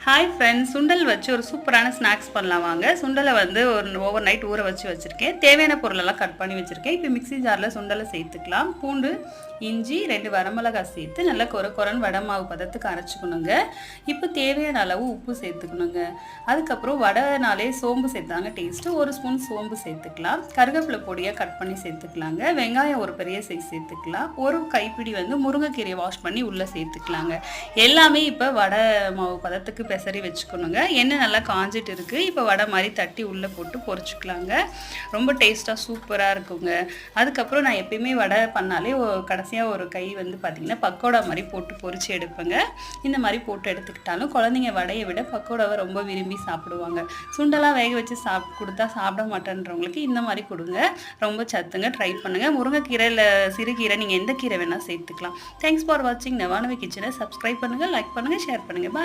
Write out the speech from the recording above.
Hi friends, சுண்டல் வச்சு ஒரு சூப்பரான ஸ்நாக்ஸ் பண்ணலாம் வாங்க. சுண்டலை வந்து ஒரு ஓவர் நைட் ஊற வச்சு வச்சுருக்கேன். தேவையான பொருளெல்லாம் கட் பண்ணி வச்சுருக்கேன். இப்போ மிக்ஸி ஜாரில் சுண்டலை சேர்த்துக்கலாம். பூண்டு, இஞ்சி, 2 வரமிளகாய் சேர்த்து நல்லா கொரன்னு வடை மாவு பதத்துக்கு அரைச்சிக்கணுங்க. இப்போ தேவையான அளவு உப்பு சேர்த்துக்கணுங்க. அதுக்கப்புறம் வடைனாலே சோம்பு சேர்த்தாங்க டேஸ்ட்டு. 1 ஸ்பூன் சோம்பு சேர்த்துக்கலாம். கருவேப்பிலை பொடியாக கட் பண்ணி சேர்த்துக்கலாங்க. வெங்காயம் ஒரு பெரிய சைஸ் சேர்த்துக்கலாம். ஒரு கைப்பிடி வந்து முருங்கைக்கீரையை வாஷ் பண்ணி உள்ளே சேர்த்துக்கலாங்க. எல்லாமே இப்போ வடை மாவு பதத்துக்கு பெசரி வச்சுக்கணுங்க. எண்ணெய் நல்லா காஞ்சிட்டு இருக்குது. இப்போ வடை மாதிரி தட்டி உள்ளே போட்டு பொரிச்சுக்கலாங்க. ரொம்ப டேஸ்ட்டாக சூப்பராக இருக்குங்க. அதுக்கப்புறம் நான் எப்பயுமே வடை பண்ணாலே கடைசியாக ஒரு கை வந்து பார்த்திங்கன்னா பக்கோடா மாதிரி போட்டு பொரிச்சு எடுப்பேங்க. இந்த மாதிரி போட்டு எடுத்துக்கிட்டாலும் குழந்தைங்க வடையை விட பக்கோடாவை ரொம்ப விரும்பி சாப்பிடுவாங்க. சுண்டெல்லாம் வேக வச்சு கொடுத்தா சாப்பிட மாட்டேன்றவங்களுக்கு இந்த மாதிரி கொடுங்க. ரொம்ப சத்துங்க. ட்ரை பண்ணுங்கள். முருங்கைக்கீரை இல்லை சிறுகீரை நீங்கள் எந்த கீரை வேணால் சேர்த்துக்கலாம். தேங்க்ஸ் ஃபார் வாட்சிங் நவானவி கிச்சனை. சப்ஸ்கிரைப் பண்ணுங்கள், லைக் பண்ணுங்கள், ஷேர் பண்ணுங்கள். பாய்.